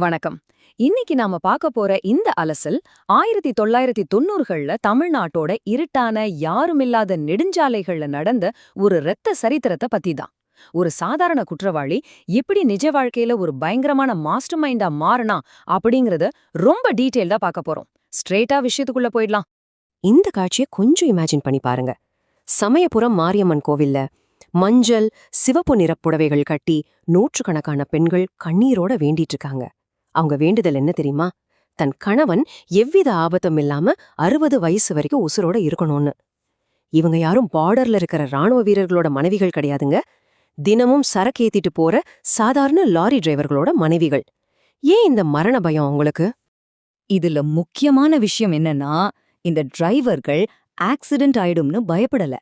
வணக்கம். இன்னைக்கு நாம பார்க்க போற இந்த அலசல் 1990கள்ல தமிழ்நாட்டோட இருட்டான யாருமில்லாத நெடுஞ்சாலைகள்ல நடந்த ஒரு இரத்த சரித்திரத்தை பத்தி தான். ஒரு சாதாரண குற்றவாளி எப்படி நிஜ வாழ்க்கையில ஒரு பயங்கரமான மாஸ்டர் மைண்டா மாறினா அப்படிங்கறத ரொம்ப டீடைல்டா பார்க்க போறோம். ஸ்ட்ரெயிட்டா விஷயத்துக்குள்ள போயிடலாம். இந்த காட்சியை கொஞ்சம் இமேஜின் பண்ணி பாருங்க. சமயபுரம் மாரியம்மன் கோவில்ல மஞ்சள் சிவப்பு நிற புடவைகள் கட்டி நூற்றுக்கணக்கான பெண்கள் கண்ணீரோட வேண்டிட்டு இருக்காங்க. அவங்க வேண்டுதல் என்ன தெரியுமா? தன் கணவன் எவ்வித ஆபத்தும் இல்லாம 60 வயசு வரைக்கும் உசுரோட இருக்கணும்னு. இவங்க யாரும் பார்டர்ல இருக்கிற ராணுவ வீரர்களோட மனைவிகள் கிடையாதுங்க. தினமும் சரக்கு ஏத்திட்டு போற சாதாரண லாரி டிரைவர்களோட மனைவிகள். ஏன் இந்த மரண பயம் உங்களுக்கு? இதுல முக்கியமான விஷயம் என்னன்னா, இந்த டிரைவர்கள் ஆக்சிடென்ட் ஆயிடும்னு பயப்படல.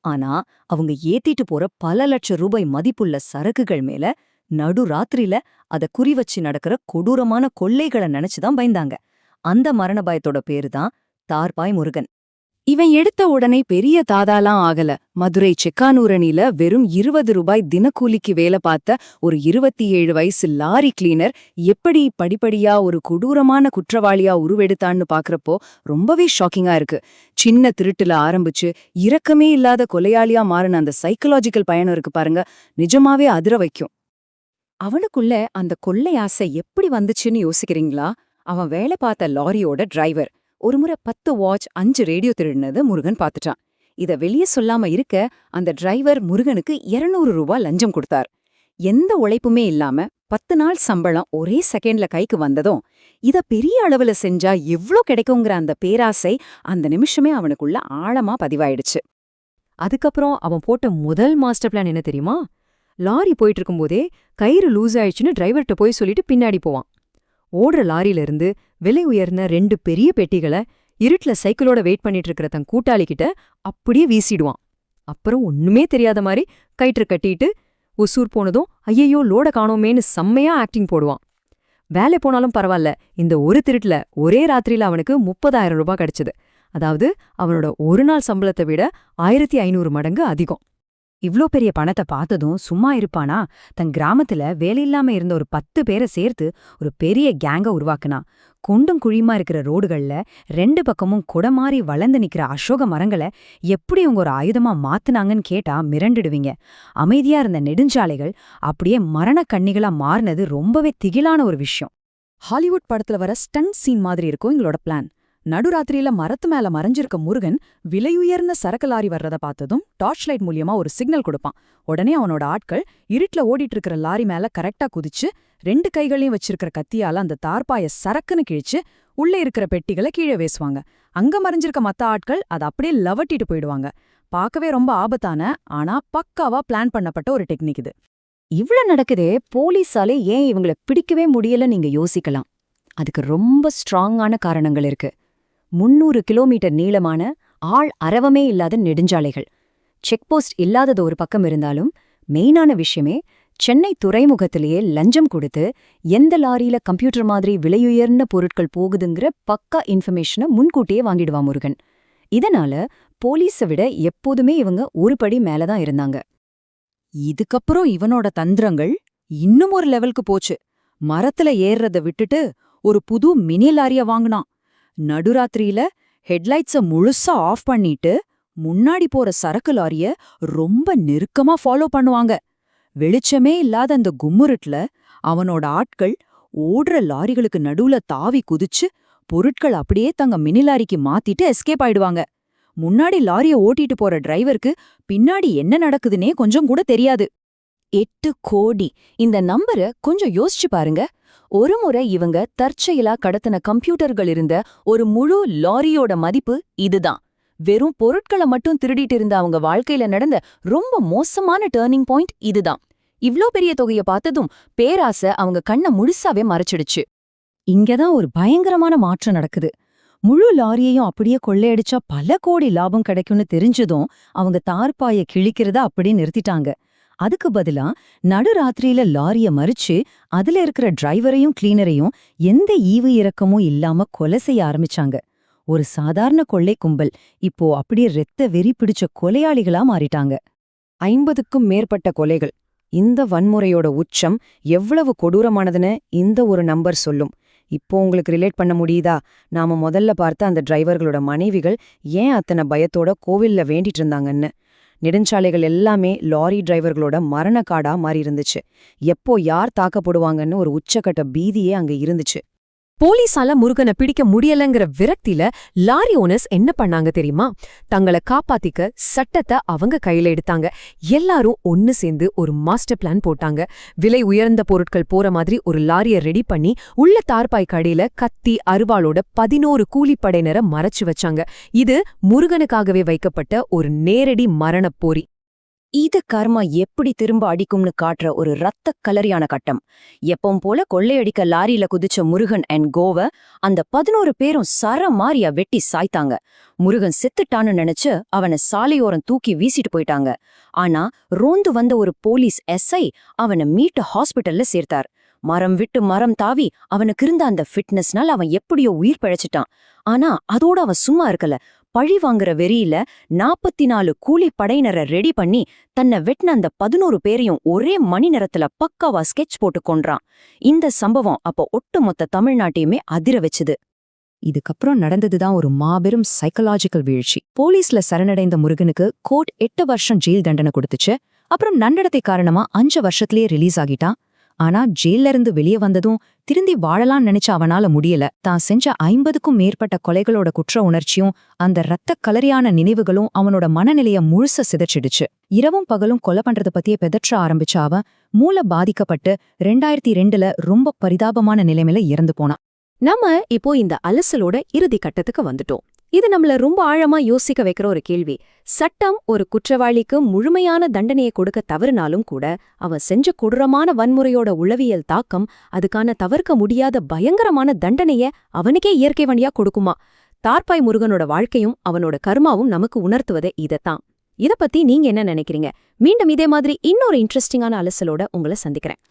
ஆனா அவங்க ஏத்திட்டு போற பல லட்சம் ரூபாய் மதிப்புள்ள சரக்குகள் மேல நடு ராத்திரியில அத குறி வச்சு நடக்கிற கொடூரமான கொள்ளைகளை நினைச்சுதான் பயந்தாங்க. அந்த மரண பயத்தோட பேரு தான் தார்பாய் முருகன். இவன் எடுத்த உடனே பெரிய தாதாலாம் ஆகல. மதுரை செக்கானூரணில வெறும் 20 ரூபாய் தினக்கூலிக்கு வேலை பார்த்த ஒரு 27 வயசு லாரி கிளீனர் எப்படி படிப்படியா ஒரு கொடூரமான குற்றவாளியா உருவெடுத்தான்னு பாக்குறப்போ ரொம்பவே ஷாக்கிங்கா இருக்கு. சின்ன திருட்டுல ஆரம்பிச்சு இரக்கமே இல்லாத கொலையாளியா மாறின அந்த சைக்கலாஜிக்கல் பயணம் இருக்கு பாருங்க, நிஜமாவே அதிர வைக்கும். அவனுக்குள்ள அந்த கொள்ளை ஆசை எப்படி வந்துச்சுன்னு யோசிக்கிறீங்களா? அவன் வேலை பார்த்த லாரியோட டிரைவர் ஒருமுறை 10 வாட்ச் 5 ரேடியோ திருடினது முருகன் பார்த்துட்டான். இத வெளியே சொல்லாம இருக்க அந்த டிரைவர் முருகனுக்கு 200 ரூபாய் லஞ்சம் கொடுத்தார். எந்த உழைப்புமே இல்லாம 10 நாள் சம்பளம் ஒரே செகண்ட்ல கைக்கு வந்ததும் இத பெரிய அளவுல செஞ்சா எவ்ளோ கிடைக்குங்கிற அந்த பேராசை அந்த நிமிஷமே அவனுக்குள்ள ஆழமா பதிவாயிடுச்சு. அதுக்கப்புறம் அவன் போட்ட முதல் மாஸ்டர் பிளான் என்ன தெரியுமா? லாரி போயிட்டு இருக்கும்போதே கயிறு லூஸ் ஆயிடுச்சுன்னு டிரைவர்கிட்ட போய் சொல்லிட்டு பின்னாடி போவான். ஓடுற லாரியில இருந்து விலை உயர்ந்த 2 பெரிய பெட்டிகளை இருட்டுல சைக்கிளோட வெயிட் பண்ணிட்டு இருக்கிற தன் கூட்டாளிகிட்ட அப்படியே வீசிடுவான். அப்புறம் ஒண்ணுமே தெரியாத மாதிரி கயிற்று கட்டிட்டு ஒசூர் போனதும் ஐயையோ லோட காணோமேன்னு செம்மையா ஆக்டிங் போடுவான். வேலை போனாலும் பரவாயில்ல, இந்த ஒரு திருட்டுல ஒரே ராத்திரியில அவனுக்கு 30,000 ரூபாய் கிடைச்சது. அதாவது அவனோட ஒரு நாள் சம்பளத்தை விட 1500 மடங்கு அதிகம். இவ்ளோ பெரிய பணத்தை பார்த்ததும் சும்மா இருப்பானா? தன் கிராமத்துல வேலையில்லாம இருந்த ஒரு 10 பேரை சேர்த்து ஒரு பெரிய கேங்க உருவாக்குனா. குண்டும் குழியுமா இருக்கிற ரோடுகள்ல 2 பக்கமும் குடமாறி வளர்ந்து நிக்கிற அசோக மரங்களை எப்படி அவங்க ஒரு ஆயுதமா மாத்துனாங்கன்னு கேட்டா மிரண்டுடுவீங்க. அமைதியா இருந்த நெடுஞ்சாலைகள் அப்படியே மரணக் கண்ணிகளா மாறினது ரொம்பவே திகிலான ஒரு விஷயம். ஹாலிவுட் படத்துல வர ஸ்டண்ட் சீன் மாதிரி இருக்கும் எங்களோட பிளான். நடுராத்திரியில மரத்து மேல மறைஞ்சிருக்க முருகன் விலையுயர்ந்த சரக்கு லாரி வர்றத பார்த்ததும் டார்ச் லைட் மூலியமா ஒரு சிக்னல் கொடுப்பான். உடனே அவனோட ஆட்கள் இருட்டுல ஓடிட்டு இருக்கிற லாரி மேல கரெக்டா குதிச்சு 2 கைகளையும் வச்சிருக்கிற கத்தியால அந்த தார்பாய சரக்குன்னு கிழிச்சு உள்ள இருக்கிற பெட்டிகளை கீழே வேசுவாங்க. அங்க மறைஞ்சிருக்க மத்த ஆட்கள் அதை அப்படியே லவட்டிட்டு போயிடுவாங்க. பார்க்கவே ரொம்ப ஆபத்தான ஆனா பக்காவா பிளான் பண்ணப்பட்ட ஒரு டெக்னிக் இது. இவ்ளோ நடக்குதே, போலீஸாலே ஏன் இவங்கள பிடிக்கவே முடியல நீங்க யோசிக்கலாம். அதுக்கு ரொம்ப ஸ்ட்ராங்கான காரணங்கள் இருக்கு. 300 கிலோமீட்டர் நீளமான ஆள் அரவமே இல்லாத நெடுஞ்சாலைகள். செக் போஸ்ட் இல்லாதது ஒரு பக்கம் இருந்தாலும் மெயினான விஷயமே சென்னை துறைமுகத்திலேயே லஞ்சம் கொடுத்து எந்த லாரியில கம்ப்யூட்டர் மாதிரி விலையுயர்ந்த பொருட்கள் போகுதுங்கிற பக்கா இன்ஃபர்மேஷனை முன்கூட்டியே வாங்கிடுவா முருகன். இதனால போலீஸை விட எப்போதுமே இவங்க ஒரு படி மேலதான் இருந்தாங்க. இதுக்கப்புறம் இவனோட தந்திரங்கள் இன்னும் ஒரு லெவலுக்கு போச்சு. மரத்துல ஏறுறத விட்டுட்டு ஒரு புது மினி லாரிய வாங்கினான். நடுராத்திரியில ஹெட்லைட்ஸ முழுசா ஆஃப் பண்ணிட்டு முன்னாடி போற சரக்கு லாரிய ரொம்ப நெருக்கமா ஃபாலோ பண்ணுவாங்க. வெளிச்சமே இல்லாத அந்த கும்முருட்ல அவனோட ஆட்கள் ஓடுற லாரிகளுக்கு நடுவுல தாவி குதிச்சு பொருட்கள் அப்படியே தங்க மினி லாரிக்கு மாத்திட்டு எஸ்கேப் ஆயிடுவாங்க. முன்னாடி லாரிய ஓட்டிட்டு போற டிரைவருக்கு பின்னாடி என்ன நடக்குதுன்னே கொஞ்சம் கூட தெரியாது. 8 கோடி, இந்த நம்பரை கொஞ்சம் யோசிச்சு பாருங்க. ஒரு முறை இவங்க தற்செயலா கடத்தின கம்ப்யூட்டர்கள் இருந்த ஒரு முழு லாரியோட மதிப்பு இதுதான். வெறும் பொருட்களை மட்டும் திருடிட்டு இருந்த அவங்க வாழ்க்கையில நடந்த ரொம்ப மோசமான டர்னிங் பாயிண்ட் இதுதான். இவ்ளோ பெரிய தொகையை பார்த்ததும் பேராசை அவங்க கண்ணை முழுசாவே மறைச்சிடுச்சு. இங்கதான் ஒரு பயங்கரமான மாற்றம் நடக்குது. முழு லாரியையும் அப்படியே கொள்ளையடிச்சா பல கோடி லாபம் கிடைக்கும்னு தெரிஞ்சதும் அவங்க தார்பாய கிழிக்கிறத அப்படியே நிறுத்திட்டாங்க. அதுக்கு பதிலா நடுராத்திரியில லாரிய மறிச்சு அதுல இருக்கிற டிரைவரையும் கிளீனரையும் எந்த ஈவு இரக்கமும் இல்லாம கொலை செய்ய ஆரம்பிச்சாங்க. ஒரு சாதாரண கொள்ளை கும்பல் இப்போ அப்படியே இரத்த வெறி பிடிச்ச கொலையாளிகளா மாறிட்டாங்க. 50க்கும் மேற்பட்ட கொலைகள், இந்த வன்முறையோட உச்சம் எவ்வளவு கொடூரமானதுன்னு இந்த ஒரு நம்பர் சொல்லும். இப்போ உங்களுக்கு ரிலேட் பண்ண முடியுதா? நாம முதல்ல பார்த்த அந்த டிரைவர்களோட மனைவிகள் ஏன் அத்தனை பயத்தோட கோவில்ல வேண்டிட்டு இருந்தாங்கன்னு. நெடுஞ்சாலைகள் எல்லாமே லாரி டிரைவர்களோட மரண காடா மாறி இருந்துச்சு. எப்போ யார் தாக்கப்படுவாங்கன்னு ஒரு உச்சக்கட்ட பீதியே அங்க இருந்துச்சு. போலீஸால முருகனை பிடிக்க முடியலங்கிற விரக்தியில லாரி ஓனர்ஸ் என்ன பண்ணாங்க தெரியுமா? தங்களை காப்பாத்திக்க சட்டத்தை அவங்க கையில எடுத்தாங்க. எல்லாரும் ஒன்னு சேர்ந்து ஒரு மாஸ்டர் பிளான் போட்டாங்க. விலை உயர்ந்த பொருட்கள் போற மாதிரி ஒரு லாரியை ரெடி பண்ணி உள்ள தார்பாய் கடையில கத்தி அருவாளோட 11 கூலிப்படையினரை மறைச்சு வச்சாங்க. இது முருகனுக்காகவே வைக்கப்பட்ட ஒரு நேரடி மரணப் போரி. இது கர்மா எப்படி திரும்ப அடிக்கும்னு காட்டுற ஒரு ரத்த கலரியான கட்டம். எப்பவும் போல கொள்ளையடிக்க லாரியில குதிச்ச முருகன் அண்ட் கோவ அந்த 11 பேரும் சரமாரியா வெட்டி சாய்த்தாங்க. முருகன் செத்துட்டான்னு நினைச்சு அவனை சாலையோரம் தூக்கி வீசிட்டு போயிட்டாங்க. ஆனா ரோந்து வந்த ஒரு போலீஸ் எஸ்ஐ அவனை மீட்டு ஹாஸ்பிட்டல்ல சேர்த்தார். மரம் விட்டு மரம் தாவி அவனுக்கு இருந்த அந்த ஃபிட்னஸ்னால அவன் எப்படியோ உயிர் பிழைச்சிட்டான். ஆனா அதோட அவன் சும்மா இருக்கல. பழி வாங்குற வெறியில 44 கூலி படையினரை ரெடி பண்ணி தன்னை வெட்டின அந்த 11 பேரையும் ஒரே மணி நேரத்துல பக்காவா ஸ்கெட்ச் போட்டு கொன்றான். இந்த சம்பவம் அப்ப ஒட்டுமொத்த தமிழ்நாட்டையுமே அதிர வச்சுது. இதுக்கப்புறம் நடந்ததுதான் ஒரு மாபெரும் சைக்கலாஜிக்கல் வீழ்ச்சி. போலீஸ்ல சரணடைந்த முருகனுக்கு கோர்ட் 8 வருஷம் ஜெயில் தண்டனை கொடுத்துச்சு. அப்புறம் நன்னடத்தை காரணமா 5 வருஷத்திலேயே ரிலீஸ் ஆகிட்டான். ஆனா ஜெயில இருந்து வெளியே வந்ததும் திருந்தி வாழலாம்னு நினைச்ச அவனால முடியல. தான் செஞ்ச 50க்கும் மேற்பட்ட கொலைகளோட குற்ற உணர்ச்சியும் அந்த ரத்த கலரியான நினைவுகளும் அவனோட மனநிலைய முழுச சிதைச்சிடுச்சு. இரவும் பகலும் கொலை பண்றத பத்தியே பெதற்ற ஆரம்பிச்ச அவன் மூளை பாதிக்கப்பட்டு 2002ல ரொம்ப பரிதாபமான நிலைமையில இறந்து போனான். நம்ம இப்போ இந்த அலசலோட இறுதி கட்டத்துக்கு வந்துட்டோம். இது நம்மள ரொம்ப ஆழமா யோசிக்க வைக்கிற ஒரு கேள்வி. சட்டம் ஒரு குற்றவாளிக்கு முழுமையான தண்டனையை கொடுக்க தவறினாலும் கூட அவன் செஞ்ச கொடூரமான வன்முறையோட உளவியல் தாக்கம் அதுக்கான தவிர்க்க முடியாத பயங்கரமான தண்டனைய அவனுக்கே இயற்கை வழியா கொடுக்குமா? தார்பாய் முருகனோட வாழ்க்கையும் அவனோட கர்மாவும் நமக்கு உணர்த்துவதே இதத்தான். இத பத்தி நீங்க என்ன நினைக்கிறீங்க? மீண்டும் இதே மாதிரி இன்னொரு இன்ட்ரெஸ்டிங்கான அலசலோட உங்களை சந்திக்கிறேன்.